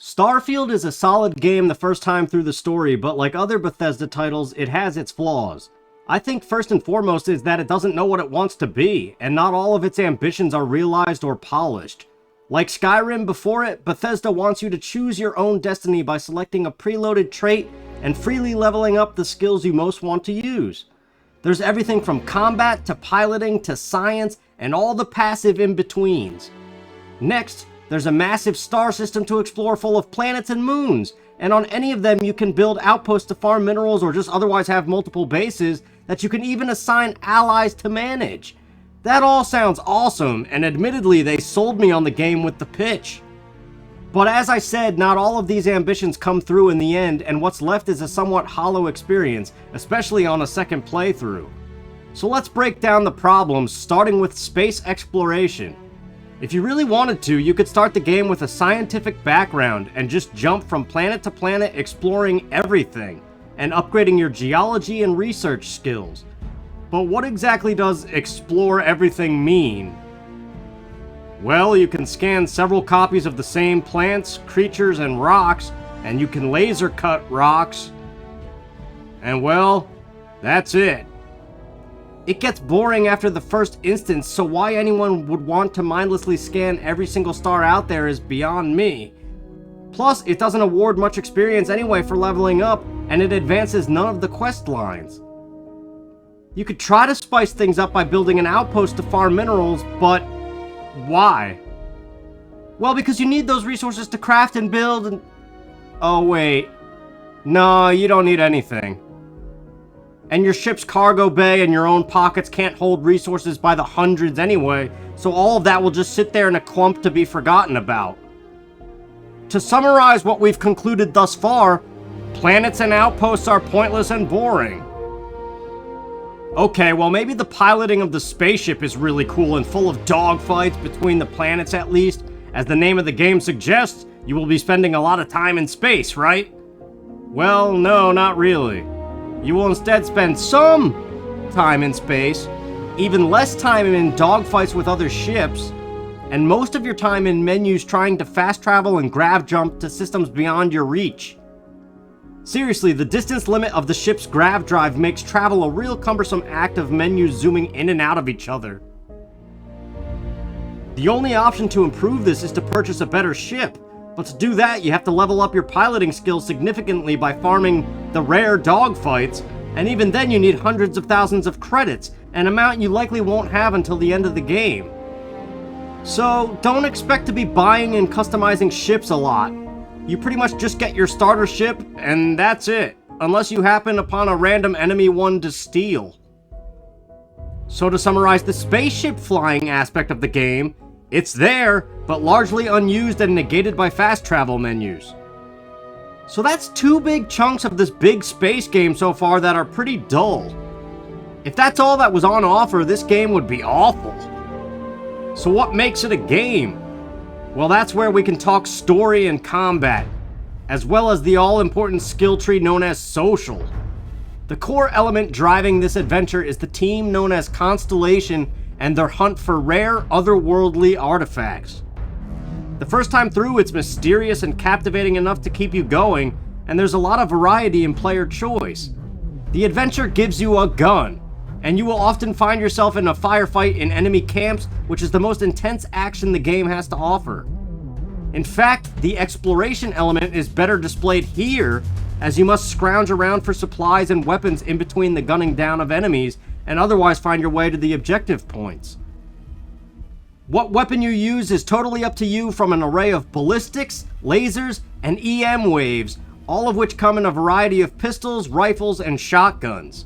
Starfield is a solid game the first time through the story, but like other Bethesda titles, it has its flaws. I think first and foremost is that it doesn't know what it wants to be, and not all of its ambitions are realized or polished. Like Skyrim before it, Bethesda wants you to choose your own destiny by selecting a preloaded trait and freely leveling up the skills you most want to use. There's everything from combat to piloting to science and all the passive in-betweens. Next, there's a massive star system to explore full of planets and moons, and on any of them you can build outposts to farm minerals or just otherwise have multiple bases that you can even assign allies to manage. That all sounds awesome, and admittedly they sold me on the game with the pitch. But as I said, not all of these ambitions come through in the end, and what's left is a somewhat hollow experience, especially on a second playthrough. So let's break down the problems, starting with space exploration. If you really wanted to, you could start the game with a scientific background and just jump from planet to planet exploring everything, and upgrading your geology and research skills. But what exactly does explore everything mean? Well, you can scan several copies of the same plants, creatures, and rocks, and you can laser cut rocks. And well, that's it. It gets boring after the first instance, so why anyone would want to mindlessly scan every single star out there is beyond me. Plus, it doesn't award much experience anyway for leveling up, and it advances none of the quest lines. You could try to spice things up by building an outpost to farm minerals, but why? Well, because you need those resources to craft and build and... Oh wait. No, you don't need anything. And your ship's cargo bay and your own pockets can't hold resources by the hundreds anyway, so all of that will just sit there in a clump to be forgotten about. To summarize what we've concluded thus far, planets and outposts are pointless and boring. Okay, well maybe the piloting of the spaceship is really cool and full of dogfights between the planets at least. As the name of the game suggests, you will be spending a lot of time in space, right? Well, no, not really. You will instead spend some time in space, even less time in dogfights with other ships, and most of your time in menus trying to fast travel and grav jump to systems beyond your reach. Seriously, the distance limit of the ship's grav drive makes travel a real cumbersome act of menus zooming in and out of each other. The only option to improve this is to purchase a better ship, but to do that you have to level up your piloting skills significantly by farming the rare dogfights, and even then you need hundreds of thousands of credits, an amount you likely won't have until the end of the game. So don't expect to be buying and customizing ships a lot. You pretty much just get your starter ship, and that's it, unless you happen upon a random enemy one to steal. So to summarize the spaceship flying aspect of the game, it's there, but largely unused and negated by fast travel menus. So that's two big chunks of this big space game so far that are pretty dull. If that's all that was on offer, this game would be awful. So what makes it a game? Well, that's where we can talk story and combat, as well as the all-important skill tree known as social. The core element driving this adventure is the team known as Constellation and their hunt for rare, otherworldly artifacts. The first time through, it's mysterious and captivating enough to keep you going, and there's a lot of variety in player choice. The adventure gives you a gun, and you will often find yourself in a firefight in enemy camps, which is the most intense action the game has to offer. In fact, the exploration element is better displayed here, as you must scrounge around for supplies and weapons in between the gunning down of enemies, and otherwise find your way to the objective points. What weapon you use is totally up to you, from an array of ballistics, lasers, and EM waves, all of which come in a variety of pistols, rifles, and shotguns.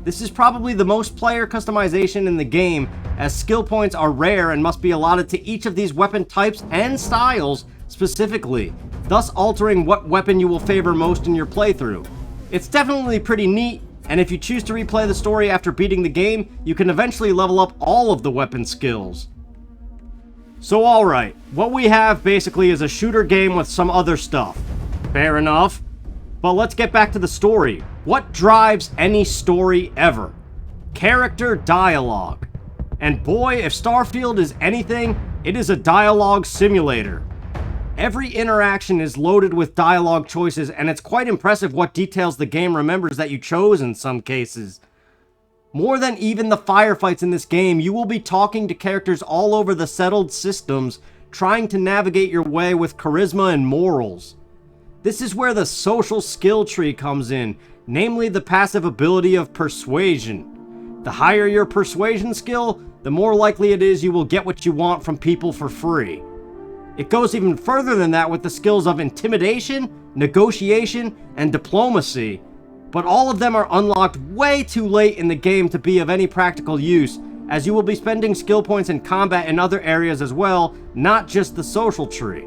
This is probably the most player customization in the game, as skill points are rare and must be allotted to each of these weapon types and styles specifically, thus altering what weapon you will favor most in your playthrough. It's definitely pretty neat, and if you choose to replay the story after beating the game, you can eventually level up all of the weapon skills. So alright, what we have basically is a shooter game with some other stuff. Fair enough. But let's get back to the story. What drives any story ever? Character dialogue. And boy, if Starfield is anything, it is a dialogue simulator. Every interaction is loaded with dialogue choices, and it's quite impressive what details the game remembers that you chose in some cases. More than even the firefights in this game, you will be talking to characters all over the settled systems, trying to navigate your way with charisma and morals. This is where the social skill tree comes in, namely the passive ability of persuasion. The higher your persuasion skill, the more likely it is you will get what you want from people for free. It goes even further than that with the skills of intimidation, negotiation, and diplomacy, but all of them are unlocked way too late in the game to be of any practical use, as you will be spending skill points in combat in other areas as well, not just the social tree.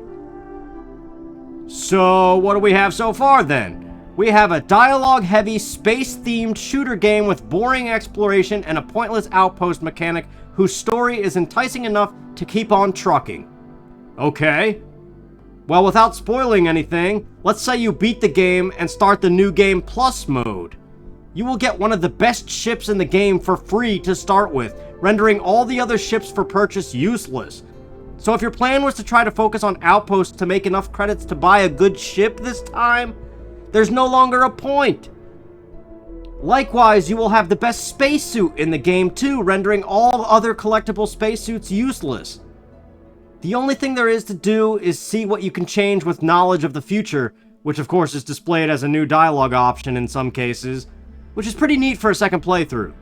So, what do we have so far then? We have a dialogue-heavy, space-themed shooter game with boring exploration and a pointless outpost mechanic whose story is enticing enough to keep on trucking. Okay. Well, without spoiling anything, let's say you beat the game and start the New Game Plus mode. You will get one of the best ships in the game for free to start with, rendering all the other ships for purchase useless. So if your plan was to try to focus on outposts to make enough credits to buy a good ship this time, there's no longer a point. Likewise, you will have the best spacesuit in the game too, rendering all other collectible spacesuits useless. The only thing there is to do is see what you can change with knowledge of the future, which of course is displayed as a new dialogue option in some cases, which is pretty neat for a second playthrough.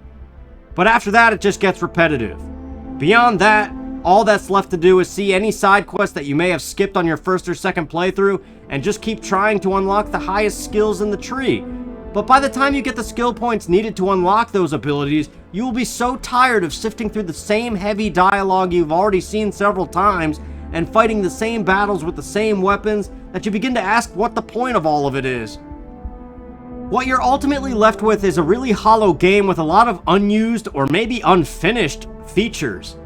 But after that, it just gets repetitive. Beyond that, all that's left to do is see any side quests that you may have skipped on your first or second playthrough, and just keep trying to unlock the highest skills in the tree. But by the time you get the skill points needed to unlock those abilities, you will be so tired of sifting through the same heavy dialogue you've already seen several times, and fighting the same battles with the same weapons, that you begin to ask what the point of all of it is. What you're ultimately left with is a really hollow game with a lot of unused or maybe unfinished features.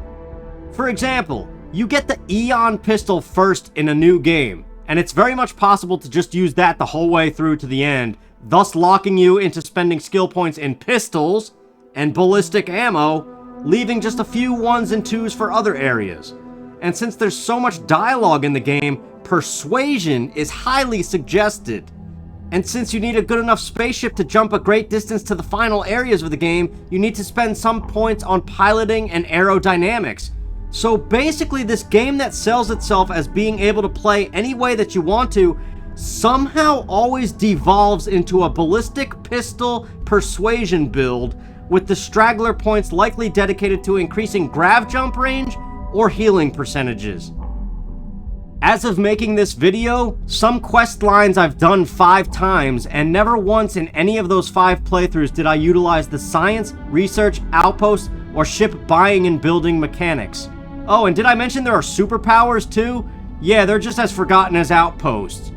For example, you get the Eon pistol first in a new game, and it's very much possible to just use that the whole way through to the end, thus locking you into spending skill points in pistols and ballistic ammo, leaving just a few 1s and 2s for other areas. And since there's so much dialogue in the game, persuasion is highly suggested. And since you need a good enough spaceship to jump a great distance to the final areas of the game, you need to spend some points on piloting and aerodynamics. So basically, this game that sells itself as being able to play any way that you want to, somehow always devolves into a ballistic pistol persuasion build, with the straggler points likely dedicated to increasing grav jump range or healing percentages. As of making this video, some quest lines I've done 5 times, and never once in any of those 5 playthroughs did I utilize the science, research, outposts, or ship buying and building mechanics. Oh, and did I mention there are superpowers too? Yeah, they're just as forgotten as outposts.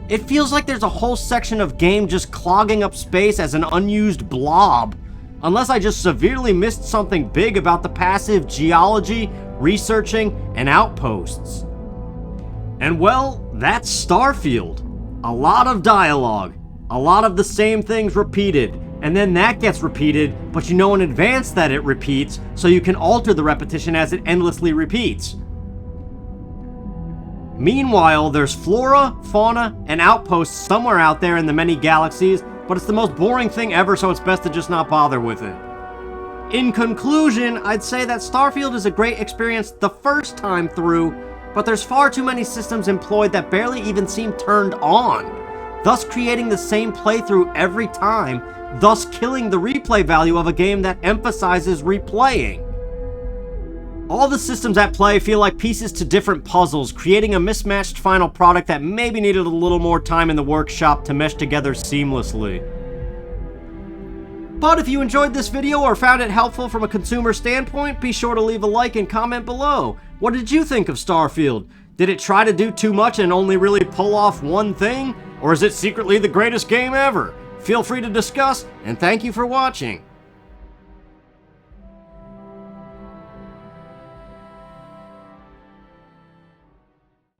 It feels like there's a whole section of game just clogging up space as an unused blob, unless I just severely missed something big about the passive geology, researching, and outposts. And well, that's Starfield. A lot of dialogue, a lot of the same things repeated, and then that gets repeated, but you know in advance that it repeats, so you can alter the repetition as it endlessly repeats. Meanwhile, there's flora, fauna, and outposts somewhere out there in the many galaxies, but it's the most boring thing ever, so it's best to just not bother with it. In conclusion, I'd say that Starfield is a great experience the first time through, but there's far too many systems employed that barely even seem turned on, thus creating the same playthrough every time, thus killing the replay value of a game that emphasizes replaying. All the systems at play feel like pieces to different puzzles, creating a mismatched final product that maybe needed a little more time in the workshop to mesh together seamlessly. But if you enjoyed this video or found it helpful from a consumer standpoint, be sure to leave a like and comment below. What did you think of Starfield? Did it try to do too much and only really pull off one thing? Or is it secretly the greatest game ever? Feel free to discuss, and thank you for watching.